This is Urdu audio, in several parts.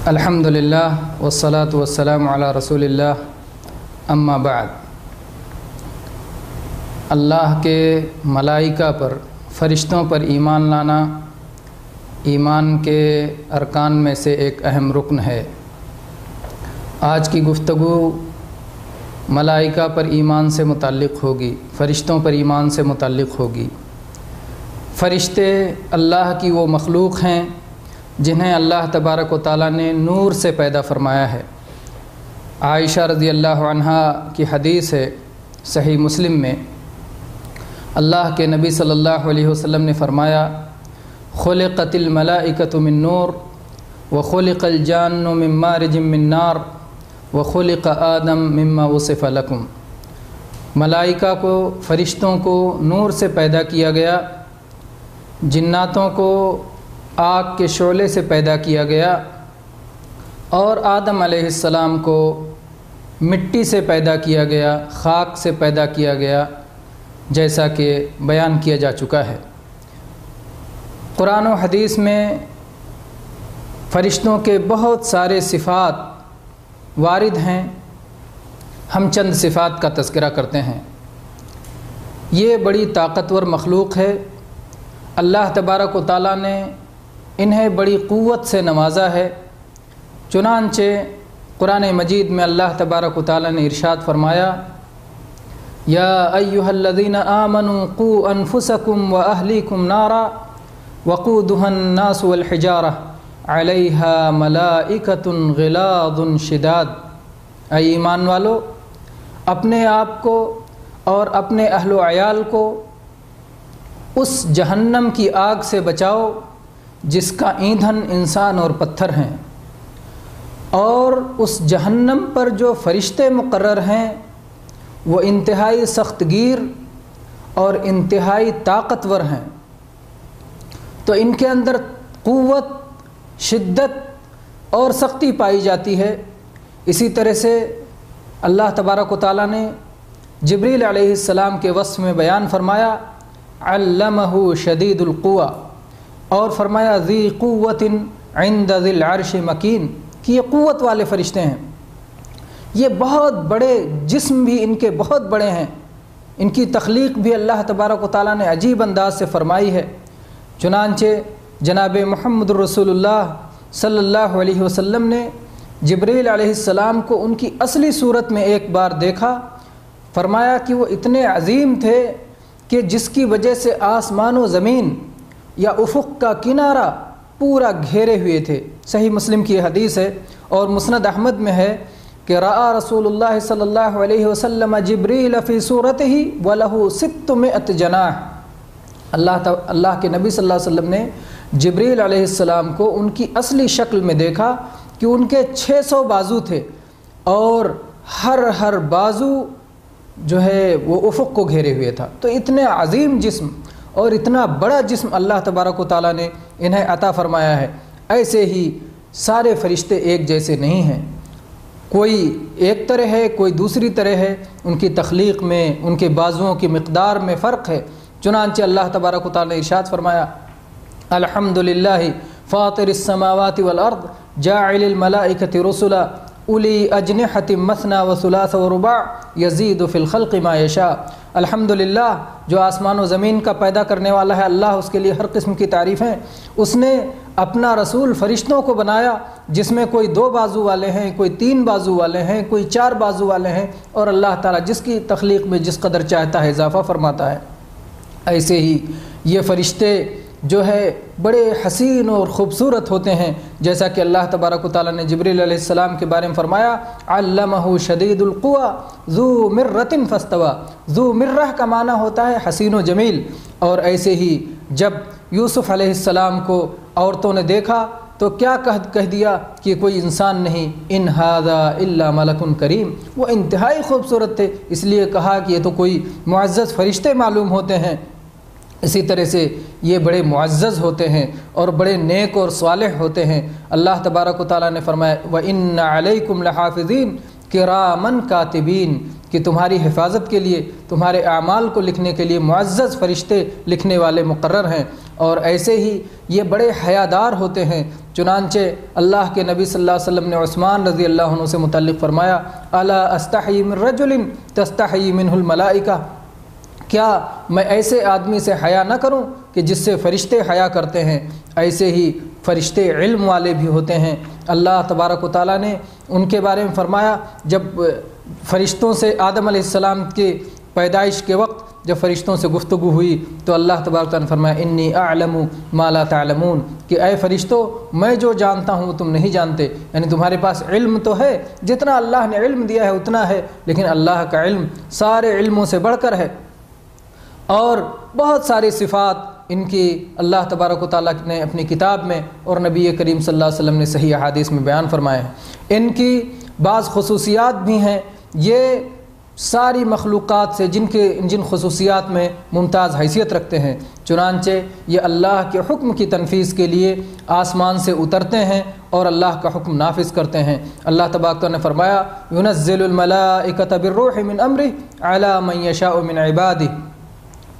الحمدللہ والصلاة والسلام علی رسول اللہ اما بعد۔ اللہ کے ملائکہ پر، فرشتوں پر ایمان لانا ایمان کے ارکان میں سے ایک اہم رکن ہے۔ آج کی گفتگو ملائکہ پر ایمان سے متعلق ہوگی، فرشتوں پر ایمان سے متعلق ہوگی۔ فرشتے اللہ کی وہ مخلوق ہیں جنہیں اللہ تبارک و تعالیٰ نے نور سے پیدا فرمایا ہے۔ عائشہ رضی اللہ عنہا کی حدیث ہے صحیح مسلم میں، اللہ کے نبی صلی اللہ علیہ وسلم نے فرمایا: خلقت الملائکۃ من نور وخلق الجان من مارج من نار وخلق آدم مما وصف لکم۔ ملائکہ کو، فرشتوں کو نور سے پیدا کیا گیا، جناتوں کو آگ کے شعلے سے پیدا کیا گیا، اور آدم علیہ السلام کو مٹی سے پیدا کیا گیا، خاک سے پیدا کیا گیا، جیسا کہ بیان کیا جا چکا ہے۔ قرآن و حدیث میں فرشتوں کے بہت سارے صفات وارد ہیں، ہم چند صفات کا تذکرہ کرتے ہیں۔ یہ بڑی طاقتور مخلوق ہے، اللہ تبارک و تعالیٰ نے انہیں بڑی قوت سے نوازا ہے۔ چنانچہ قرآن مجید میں اللہ تبارک و تعالیٰ نے ارشاد فرمایا: یا ایھا الذین آمنوا قوا انفسکم واہلیکم نارا وقودھا الناس والحجارہ علیہا ملائکۃ غلاظ شداد۔ اے ایمان والو، اپنے آپ کو اور اپنے اہل و عیال کو اس جہنم کی آگ سے بچاؤ جس کا ایندھن انسان اور پتھر ہیں، اور اس جہنم پر جو فرشتے مقرر ہیں وہ انتہائی سخت گیر اور انتہائی طاقتور ہیں، تو ان کے اندر قوت، شدت اور سختی پائی جاتی ہے۔ اسی طرح سے اللہ تبارک و تعالیٰ نے جبریل علیہ السلام کے وصف میں بیان فرمایا: علمہ شدید القویٰ، اور فرمایا ذی قوت عند ذی العرش مکین، کہ یہ قوت والے فرشتے ہیں۔ یہ بہت بڑے جسم بھی ان کے بہت بڑے ہیں، ان کی تخلیق بھی اللہ تبارک و تعالیٰ نے عجیب انداز سے فرمائی ہے۔ چنانچہ جناب محمد رسول اللہ صلی اللہ علیہ وسلم نے جبریل علیہ السلام کو ان کی اصلی صورت میں ایک بار دیکھا، فرمایا کہ وہ اتنے عظیم تھے کہ جس کی وجہ سے آسمان و زمین یا افق کا کنارہ پورا گھیرے ہوئے تھے۔ صحیح مسلم کی حدیث ہے، اور مسند احمد میں ہے کہ رأى رسول اللہ صلی اللہ علیہ وسلم جبریل فی صورتہ ولہ 600 جناح۔ اللہ کے نبی صلی اللہ علیہ وسلم نے جبریل علیہ السلام کو ان کی اصلی شکل میں دیکھا کہ ان کے 600 بازو تھے، اور ہر بازو جو ہے وہ افق کو گھیرے ہوئے تھا۔ تو اتنے عظیم جسم اور اتنا بڑا جسم اللہ تبارک و تعالیٰ نے انہیں عطا فرمایا ہے۔ ایسے ہی سارے فرشتے ایک جیسے نہیں ہیں، کوئی ایک طرح ہے، کوئی دوسری طرح ہے، ان کی تخلیق میں، ان کے بازوؤں کی مقدار میں فرق ہے۔ چنانچہ اللہ تبارک و تعالیٰ نے ارشاد فرمایا: الحمدللہ فاطر السماوات والارض جاعل الملائکۃ رسلا اولی اجنحۃ مثنی وثلاث ورباع یزید فی الخلق ما یشاء۔ الحمدللہ، جو آسمان و زمین کا پیدا کرنے والا ہے اللہ، اس کے لیے ہر قسم کی تعریفیں۔ اس نے اپنا رسول فرشتوں کو بنایا جس میں کوئی 2 بازو والے ہیں، کوئی 3 بازو والے ہیں، کوئی 4 بازو والے ہیں، اور اللہ تعالیٰ جس کی تخلیق میں جس قدر چاہتا ہے اضافہ فرماتا ہے۔ ایسے ہی یہ فرشتے جو ہے بڑے حسین اور خوبصورت ہوتے ہیں، جیسا کہ اللہ تبارک و تعالیٰ نے جبریل علیہ السلام کے بارے میں فرمایا: علمہ شدید القویٰ ذو مرۃ فاستویٰ۔ ذو مرہ کا معنی ہوتا ہے حسین و جمیل۔ اور ایسے ہی جب یوسف علیہ السلام کو عورتوں نے دیکھا تو کیا کہہ دیا کہ یہ کوئی انسان نہیں، ان ھذا الا ملک کریم۔ وہ انتہائی خوبصورت تھے، اس لیے کہا کہ یہ تو کوئی معزز فرشتے معلوم ہوتے ہیں۔ اسی طرح سے یہ بڑے معزز ہوتے ہیں اور بڑے نیک اور صالح ہوتے ہیں۔ اللہ تبارک و تعالیٰ نے فرمایا: وَإِنَّ عَلَيْكُمْ لَحَافِظِينَ کِرَامًا کاتبین، کہ تمہاری حفاظت کے لیے، تمہارے اعمال کو لکھنے کے لیے معزز فرشتے لکھنے والے مقرر ہیں۔ اور ایسے ہی یہ بڑے حیادار ہوتے ہیں، چنانچہ اللہ کے نبی صلی اللہ علیہ وسلم نے عثمان رضی اللہ عنہ سے متعلق فرمایا الا استحی من رجل تستحی منہ الملائکہ، کیا میں ایسے آدمی سے حیا نہ کروں کہ جس سے فرشتے حیا کرتے ہیں، ایسے ہی فرشتے علم والے بھی ہوتے ہیں۔ اللہ تبارک و تعالیٰ نے ان کے بارے میں فرمایا، جب فرشتوں سے آدم علیہ السلام کے پیدائش کے وقت جب فرشتوں سے گفتگو ہوئی تو اللہ تبارک و تعالیٰ نے فرمایا انی اعلم ما لا تعلمون، کہ اے فرشتوں میں جو جانتا ہوں وہ تم نہیں جانتے، یعنی تمہارے پاس علم تو ہے، جتنا اللہ نے علم دیا ہے اتنا ہے، لیکن اللہ کا علم سارے علموں سے بڑھ کر ہے، اور بہت ساری صفات ان کی اللہ تبارک و تعالیٰ نے اپنی کتاب میں اور نبی کریم صلی اللہ علیہ وسلم نے صحیح احادیث میں بیان فرمائے ہیں۔ ان کی بعض خصوصیات بھی ہیں، یہ ساری مخلوقات سے جن خصوصیات میں ممتاز حیثیت رکھتے ہیں، چنانچہ یہ اللہ کے حکم کی تنفیذ کے لیے آسمان سے اترتے ہیں اور اللہ کا حکم نافذ کرتے ہیں۔ اللہ تبارک و تعالیٰ نے فرمایا ينزل الملائکۃ بالروح من امرہ علی من یشاء من عبادہ،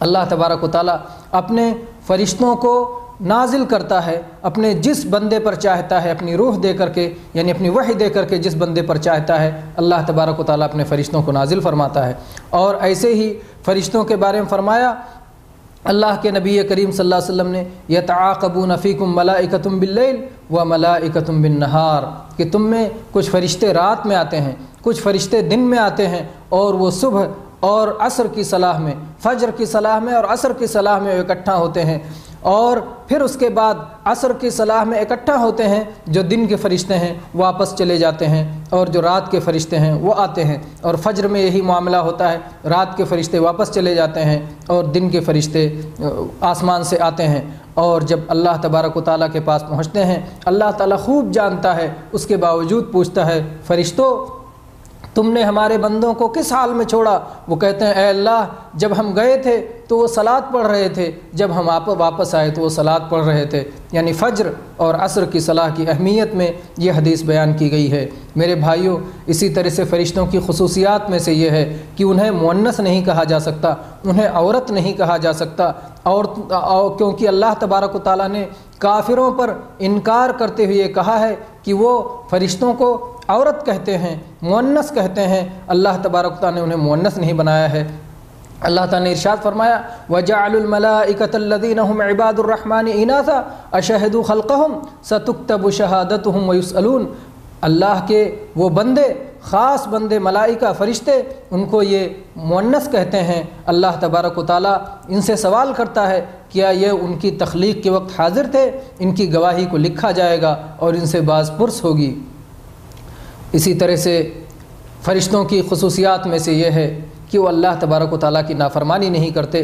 اللہ تبارک و تعالیٰ اپنے فرشتوں کو نازل کرتا ہے اپنے جس بندے پر چاہتا ہے، اپنی روح دے کر کے، یعنی اپنی وحی دے کر کے جس بندے پر چاہتا ہے اللہ تبارک و تعالیٰ اپنے فرشتوں کو نازل فرماتا ہے۔ اور ایسے ہی فرشتوں کے بارے میں فرمایا اللہ کے نبی کریم صلی اللہ علیہ وسلم نے یتعاقبون فیکم ملائکۃ باللیل و ملائکۃ بالنہار، کہ تم میں کچھ فرشتے رات میں آتے ہیں، کچھ فرشتے دن میں آتے ہیں، اور وہ صبح اور عصر کی صلاح میں، فجر کی صلاح میں اور عصر کی صلاح میں اکٹھا ہوتے ہیں، اور پھر اس کے بعد عصر کی صلاح میں اکٹھا ہوتے ہیں، جو دن کے فرشتے ہیں واپس چلے جاتے ہیں، اور جو رات کے فرشتے ہیں وہ آتے ہیں، اور فجر میں یہی معاملہ ہوتا ہے، رات کے فرشتے واپس چلے جاتے ہیں اور دن کے فرشتے آسمان سے آتے ہیں، اور جب اللہ تبارک و تعالیٰ کے پاس پہنچتے ہیں اللہ تعالیٰ خوب جانتا ہے، اس کے باوجود پوچھتا ہے فرشتوں تم نے ہمارے بندوں کو کس حال میں چھوڑا؟ وہ کہتے ہیں اے اللہ جب ہم گئے تھے تو وہ صلاۃ پڑھ رہے تھے، جب ہم واپس آئے تو وہ صلاۃ پڑھ رہے تھے۔ یعنی فجر اور عصر کی صلاح کی اہمیت میں یہ حدیث بیان کی گئی ہے۔ میرے بھائیوں، اسی طرح سے فرشتوں کی خصوصیات میں سے یہ ہے کہ انہیں مؤنث نہیں کہا جا سکتا، انہیں عورت نہیں کہا جا سکتا، اور کیونکہ اللہ تبارک و تعالیٰ نے کافروں پر انکار کرتے ہوئے کہا ہے کہ وہ فرشتوں کو عورت کہتے ہیں، مؤنث کہتے ہیں، اللہ تبارک و تعالیٰ نے انہیں مؤنث نہیں بنایا ہے۔ اللہ تعالیٰ نے ارشاد فرمایا وَجَعَلُوا الْمَلَائِكَةَ الَّذِينَ هُمْ عِبَادُ الرَّحْمَنِ إِنَاثًا أَشَهِدُوا خَلْقَهُمْ سَتُكْتَبُ شَهَادَتُهُمْ وَيُسْأَلُونَ، اللہ کے وہ بندے، خاص بندے ملائکہ فرشتے، ان کو یہ مؤنث کہتے ہیں۔ اللہ تبارک و تعالیٰ ان سے سوال کرتا ہے کیا یہ ان کی تخلیق کے وقت حاضر تھے؟ ان کی گواہی کو لکھا جائے گا اور ان سے باز پرس ہوگی۔ اسی طرح سے فرشتوں کی خصوصیات میں سے یہ ہے کہ وہ اللہ تبارک و تعالیٰ کی نافرمانی نہیں کرتے،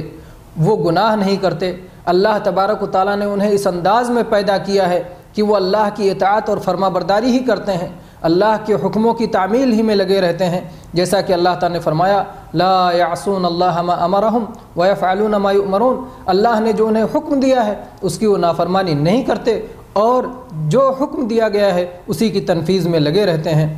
وہ گناہ نہیں کرتے۔ اللہ تبارک و تعالیٰ نے انہیں اس انداز میں پیدا کیا ہے کہ وہ اللہ کی اطاعت اور فرما برداری ہی کرتے ہیں، اللہ کے حکموں کی تعمیل ہی میں لگے رہتے ہیں، جیسا کہ اللہ تعالیٰ نے فرمایا لا یعصون اللہ ما امرہم ویفعلون ما یؤمرون، اللہ نے جو انہیں حکم دیا ہے اس کی وہ نافرمانی نہیں کرتے، اور جو حکم دیا گیا ہے اسی کی تنفیذ میں لگے رہتے ہیں۔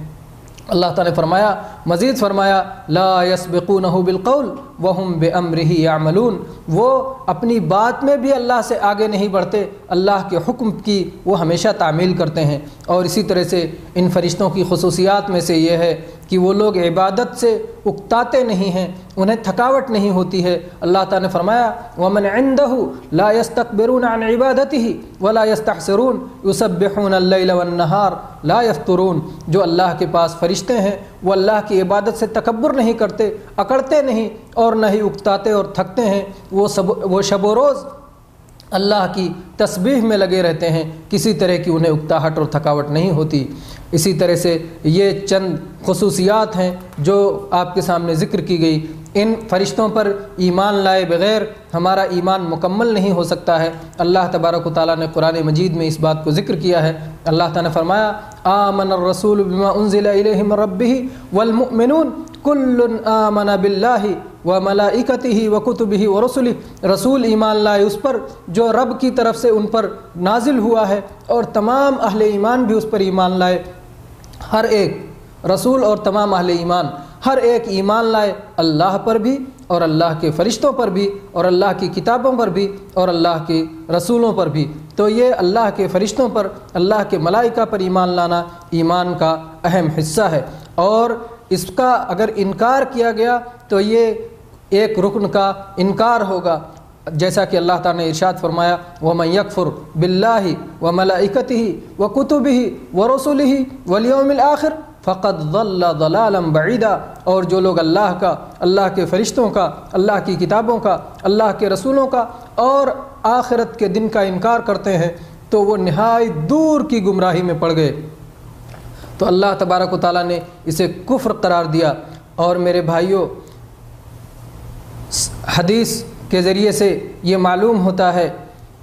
اللہ تعالیٰ نے فرمایا، مزید فرمایا لا یسبقونہ بالقول وہم بامرہ یعملون، وہ اپنی بات میں بھی اللہ سے آگے نہیں بڑھتے، اللہ کے حکم کی وہ ہمیشہ تعمیل کرتے ہیں۔ اور اسی طرح سے ان فرشتوں کی خصوصیات میں سے یہ ہے کہ وہ لوگ عبادت سے اکتاتے نہیں ہیں، انہیں تھکاوٹ نہیں ہوتی ہے۔ اللہ تعالیٰ نے فرمایا ومن عنده لا يستكبرون عن عبادته ولا يستحسرون يسبحون الليل والنهار لا يفترون، جو اللہ کے پاس فرشتے ہیں وہ اللہ کی عبادت سے تکبر نہیں کرتے، اکڑتے نہیں اور نہ ہی اکتاتے اور تھکتے ہیں، وہ شب و روز اللہ کی تسبیح میں لگے رہتے ہیں، کسی طرح کی انہیں اکتاہٹ اور تھکاوٹ نہیں ہوتی۔ اسی طرح سے یہ چند خصوصیات ہیں جو آپ کے سامنے ذکر کی گئی۔ ان فرشتوں پر ایمان لائے بغیر ہمارا ایمان مکمل نہیں ہو سکتا ہے۔ اللہ تبارک و تعالیٰ نے قرآن مجید میں اس بات کو ذکر کیا ہے۔ اللہ تعالیٰ نے فرمایا آمن الرسول بما انزل الیہ من ربہ والمؤمنون کل آمن باللہ وملائکتہ وکتبہ ورسلہ، رسول ایمان لائے اس پر جو رب کی طرف سے ان پر نازل ہوا ہے، اور تمام اہل ایمان بھی اس پر ایمان لائے۔ ہر ایک رسول اور تمام اہل ایمان ہر ایک ایمان لائے اللہ پر بھی اور اللہ کے فرشتوں پر بھی اور اللہ کی کتابوں پر بھی اور اللہ کے رسولوں پر بھی۔ تو یہ اللہ کے فرشتوں پر، اللہ کے ملائکہ پر ایمان لانا ایمان کا اہم حصہ ہے، اور اس کا اگر انکار کیا گیا تو یہ ایک رکن کا انکار ہوگا، جیسا کہ اللہ تعالیٰ نے ارشاد فرمایا وَمَن يَكْفُرْ بِاللَّهِ وَمَلَائِكَتِهِ وَكُتُبِهِ وَرُسُلِهِ وَالْيَوْمِ الْآخِرِ فَقَدْ ضَلَّ ضَلَالًا بَعِيدًا، اور جو لوگ اللہ کا، اللہ کے فرشتوں کا، اللہ کی کتابوں کا، اللہ کے رسولوں کا اور آخرت کے دن کا انکار کرتے ہیں تو وہ نہایت دور کی گمراہی میں پڑ گئے۔ تو اللہ تبارک و تعالیٰ نے اسے کفر قرار دیا۔ اور میرے بھائیوں، حدیث کے ذریعے سے یہ معلوم ہوتا ہے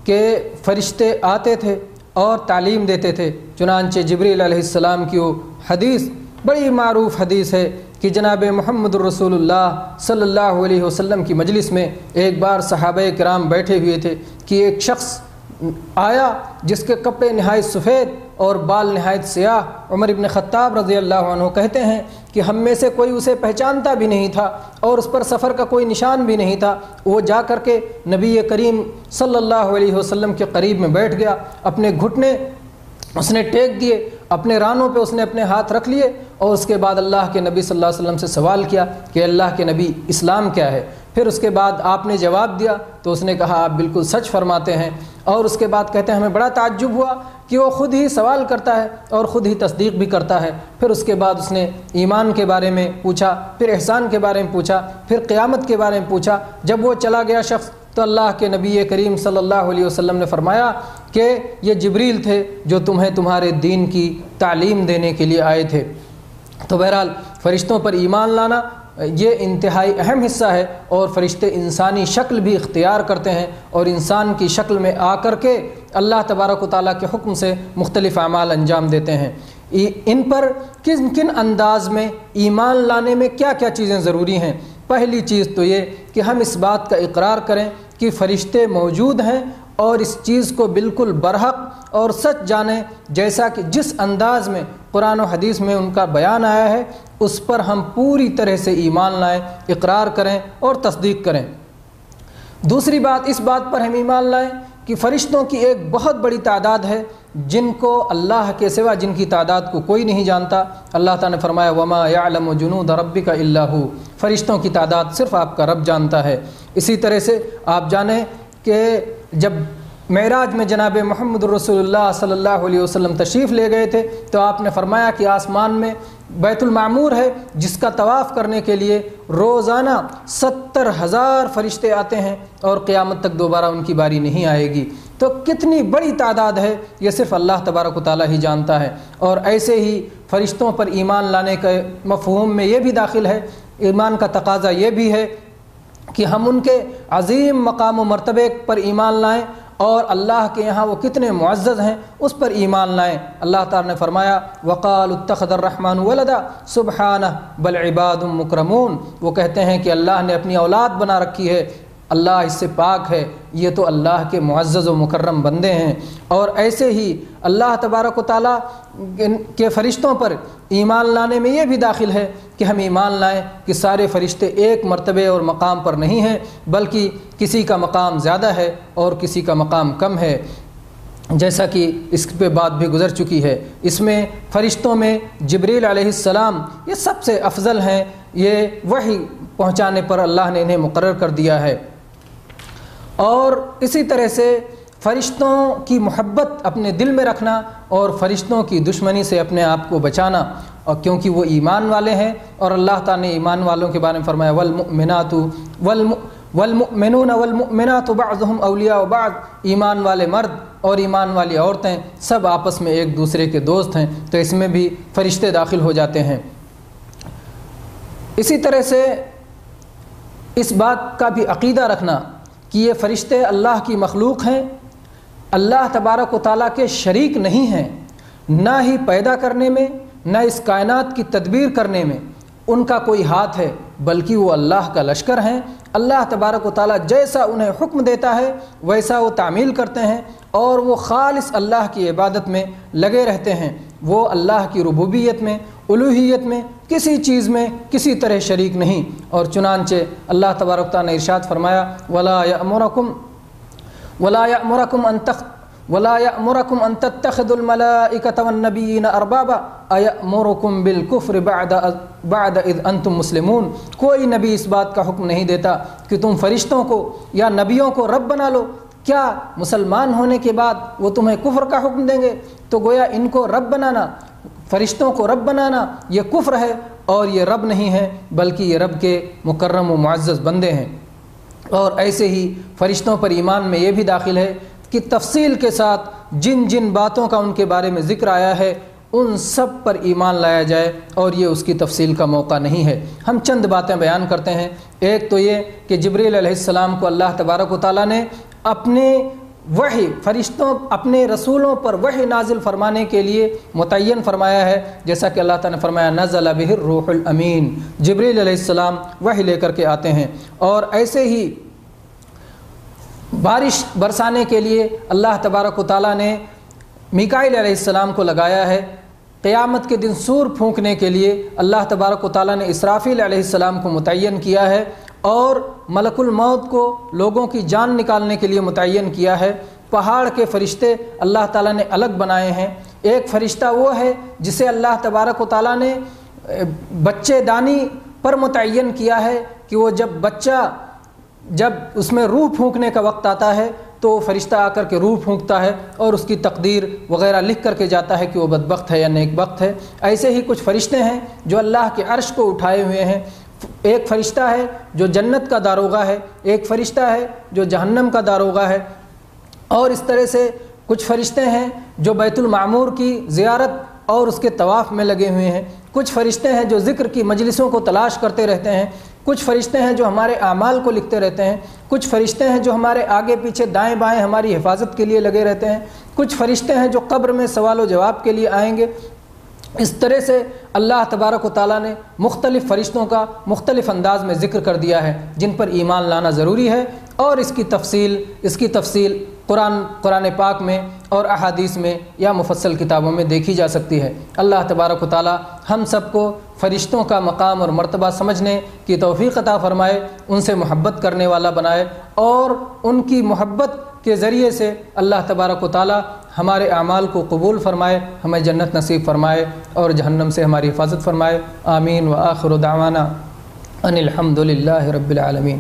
کہ فرشتے آتے تھے اور تعلیم دیتے تھے، چنانچہ جبریل علیہ السلام کی وہ حدیث بڑی معروف حدیث ہے کہ جناب محمد الرسول اللہ صلی اللہ علیہ وسلم کی مجلس میں ایک بار صحابہ کرام بیٹھے ہوئے تھے کہ ایک شخص آیا جس کے کپڑے نہایت سفید اور بال نہایت سیاہ۔ عمر ابن خطاب رضی اللہ عنہ کہتے ہیں کہ ہم میں سے کوئی اسے پہچانتا بھی نہیں تھا اور اس پر سفر کا کوئی نشان بھی نہیں تھا۔ وہ جا کر کے نبی کریم صلی اللہ علیہ وسلم کے قریب میں بیٹھ گیا، اپنے گھٹنے اس نے ٹیک دیے، اپنے رانوں پہ اس نے اپنے ہاتھ رکھ لیے، اور اس کے بعد اللہ کے نبی صلی اللہ علیہ وسلم سے سوال کیا کہ اللہ کے نبی اسلام کیا ہے؟ پھر اس کے بعد آپ نے جواب دیا تو اس نے کہا آپ بالکل سچ فرماتے ہیں، اور اس کے بعد کہتے ہیں ہمیں بڑا تعجب ہوا کہ وہ خود ہی سوال کرتا ہے اور خود ہی تصدیق بھی کرتا ہے۔ پھر اس کے بعد اس نے ایمان کے بارے میں پوچھا، پھر احسان کے بارے میں پوچھا، پھر قیامت کے بارے میں پوچھا۔ جب وہ چلا گیا شخص تو اللہ کے نبی کریم صلی اللہ علیہ وسلم نے فرمایا کہ یہ جبریل تھے جو تمہیں تمہارے دین کی تعلیم دینے کے لیے آئے تھے۔ تو بہرحال فرشتوں پر ایمان لانا یہ انتہائی اہم حصہ ہے، اور فرشتے انسانی شکل بھی اختیار کرتے ہیں اور انسان کی شکل میں آ کر کے اللہ تبارک و تعالیٰ کے حکم سے مختلف اعمال انجام دیتے ہیں۔ ان پر کن کن انداز میں ایمان لانے میں کیا کیا چیزیں ضروری ہیں؟ پہلی چیز تو یہ کہ ہم اس بات کا اقرار کریں کہ فرشتے موجود ہیں اور اس چیز کو بالکل برحق اور سچ جانیں، جیسا کہ جس انداز میں قرآن و حدیث میں ان کا بیان آیا ہے اس پر ہم پوری طرح سے ایمان لائیں، اقرار کریں اور تصدیق کریں۔ دوسری بات، اس بات پر ہم ایمان لائیں کہ فرشتوں کی ایک بہت بڑی تعداد ہے جن کو اللہ کے سوا، جن کی تعداد کو کوئی نہیں جانتا۔ اللہ تعالیٰ نے فرمایا وَمَا يَعْلَمُ جُنُودَ رَبِّكَ إِلَّا هُوَ، فرشتوں کی تعداد صرف آپ کا رب جانتا ہے۔ اسی طرح سے آپ جانیں کہ جب معراج میں جناب محمد الرسول اللہ صلی اللہ علیہ وسلم تشریف لے گئے تھے تو آپ نے فرمایا کہ آسمان میں بیت المعمور ہے جس کا طواف کرنے کے لیے روزانہ 70,000 فرشتے آتے ہیں اور قیامت تک دوبارہ ان کی باری نہیں آئے گی۔ تو کتنی بڑی تعداد ہے یہ صرف اللہ تبارک و تعالیٰ ہی جانتا ہے۔ اور ایسے ہی فرشتوں پر ایمان لانے کے مفہوم میں یہ بھی داخل ہے، ایمان کا تقاضا یہ بھی ہے کہ ہم ان کے عظیم مقام و مرتبے پر ایمان لائیں اور اللہ کے یہاں وہ کتنے معزز ہیں اس پر ایمان لائیں۔ اللہ تعالیٰ نے فرمایا وَقَالُوا اتَّخَذَ الرَّحْمَنُ وَلَدًا سُبْحَانَهُ بَلْ عِبَادٌ مُكْرَمُونَ، وہ کہتے ہیں کہ اللہ نے اپنی اولاد بنا رکھی ہے، اللہ اس سے پاک ہے، یہ تو اللہ کے معزز و مکرم بندے ہیں۔ اور ایسے ہی اللہ تبارک و تعالیٰ کے فرشتوں پر ایمان لانے میں یہ بھی داخل ہے کہ ہم ایمان لائیں کہ سارے فرشتے ایک مرتبے اور مقام پر نہیں ہیں، بلکہ کسی کا مقام زیادہ ہے اور کسی کا مقام کم ہے، جیسا کہ اس پہ بات بھی گزر چکی ہے۔ اس میں فرشتوں میں جبریل علیہ السلام یہ سب سے افضل ہیں، یہ وحی پہنچانے پر اللہ نے انہیں مقرر کر دیا ہے۔ اور اسی طرح سے فرشتوں کی محبت اپنے دل میں رکھنا اور فرشتوں کی دشمنی سے اپنے آپ کو بچانا، اور کیونکہ وہ ایمان والے ہیں، اور اللہ تعالیٰ نے ایمان والوں کے بارے میں فرمایا والمؤمنات والمؤمنون والمؤمنات بعضهم اولیاء بعض، ایمان والے مرد اور ایمان والی عورتیں سب آپس میں ایک دوسرے کے دوست ہیں، تو اس میں بھی فرشتے داخل ہو جاتے ہیں۔ اسی طرح سے اس بات کا بھی عقیدہ رکھنا کہ یہ فرشتے اللہ کی مخلوق ہیں، اللہ تبارک و تعالیٰ کے شریک نہیں ہیں، نہ ہی پیدا کرنے میں نہ اس کائنات کی تدبیر کرنے میں ان کا کوئی ہاتھ ہے، بلکہ وہ اللہ کا لشکر ہیں۔ اللہ تبارک و تعالیٰ جیسا انہیں حکم دیتا ہے ویسا وہ تعمیل کرتے ہیں، اور وہ خالص اللہ کی عبادت میں لگے رہتے ہیں۔ وہ اللہ کی ربوبیت میں، الوہیت میں کسی چیز میں کسی طرح شریک نہیں۔ اور چنانچہ اللہ تبارک و تعالیٰ نے ارشاد فرمایا ولا يأمركم أن تتخذوا الملائكة والنبيين أربابا أيأمركم بالكفر بعد إذ أنتم مسلمون۔ کوئی نبی اس بات کا حکم نہیں دیتا کہ تم فرشتوں کو یا نبیوں کو رب بنا لو، کیا مسلمان ہونے کے بعد وہ تمہیں کفر کا حکم دیں گے؟ تو گویا ان کو رب بنانا، فرشتوں کو رب بنانا یہ کفر ہے، اور یہ رب نہیں ہے بلکہ یہ رب کے مکرم و معزز بندے ہیں۔ اور ایسے ہی فرشتوں پر ایمان میں یہ بھی داخل ہے کہ تفصیل کے ساتھ جن جن باتوں کا ان کے بارے میں ذکر آیا ہے ان سب پر ایمان لایا جائے، اور یہ اس کی تفصیل کا موقع نہیں ہے۔ ہم چند باتیں بیان کرتے ہیں۔ ایک تو یہ کہ جبریل علیہ السلام کو اللہ تبارک و تعالیٰ نے اپنے وحی فرشتوں اپنے رسولوں پر وحی نازل فرمانے کے لیے متعین فرمایا ہے، جیسا کہ اللہ تعالیٰ نے فرمایا نزل بہ الروح الامین، جبریل علیہ السلام وحی لے کر کے آتے ہیں۔ اور ایسے ہی بارش برسانے کے لیے اللہ تبارک و تعالیٰ نے میکائیل علیہ السلام کو لگایا ہے۔ قیامت کے دن سور پھونکنے کے لیے اللہ تبارک و تعالیٰ نے اسرافیل علیہ السلام کو متعین کیا ہے، اور ملک الموت کو لوگوں کی جان نکالنے کے لیے متعین کیا ہے۔ پہاڑ کے فرشتے اللہ تعالیٰ نے الگ بنائے ہیں۔ ایک فرشتہ وہ ہے جسے اللہ تبارک و تعالیٰ نے بچے دانی پر متعین کیا ہے کہ وہ جب اس میں روح پھونکنے کا وقت آتا ہے تو وہ فرشتہ آ کر کے روح پھونکتا ہے اور اس کی تقدیر وغیرہ لکھ کر کے جاتا ہے کہ وہ بدبخت ہے یا نیک بخت ہے۔ ایسے ہی کچھ فرشتے ہیں جو اللہ کے عرش کو اٹھائے ہوئے ہیں۔ ایک فرشتہ ہے جو جنت کا داروغہ ہے، ایک فرشتہ ہے جو جہنم کا داروغہ ہے، اور اس طرح سے کچھ فرشتے ہیں جو بیت المعمور کی زیارت اور اس کے طواف میں لگے ہوئے ہیں، کچھ فرشتے ہیں جو ذکر کی مجلسوں کو تلاش کرتے رہتے ہیں، کچھ فرشتے ہیں جو ہمارے اعمال کو لکھتے رہتے ہیں، کچھ فرشتے ہیں جو ہمارے آگے پیچھے دائیں بائیں ہماری حفاظت کے لیے لگے رہتے ہیں، کچھ فرشتے ہیں جو قبر میں سوال و جواب کے لیے آئیں گے۔ اس طرح سے اللہ تبارک و تعالیٰ نے مختلف فرشتوں کا مختلف انداز میں ذکر کر دیا ہے جن پر ایمان لانا ضروری ہے، اور اس کی تفصیل قرآن پاک میں اور احادیث میں یا مفصل کتابوں میں دیکھی جا سکتی ہے۔ اللہ تبارک و تعالیٰ ہم سب کو فرشتوں کا مقام اور مرتبہ سمجھنے کی توفیق عطا فرمائے، ان سے محبت کرنے والا بنائے، اور ان کی محبت کے ذریعے سے اللہ تبارک و تعالیٰ ہمارے اعمال کو قبول فرمائے، ہمیں جنت نصیب فرمائے اور جہنم سے ہماری حفاظت فرمائے۔ آمین۔ وآخر دعوانا ان الحمد للہ رب العالمین۔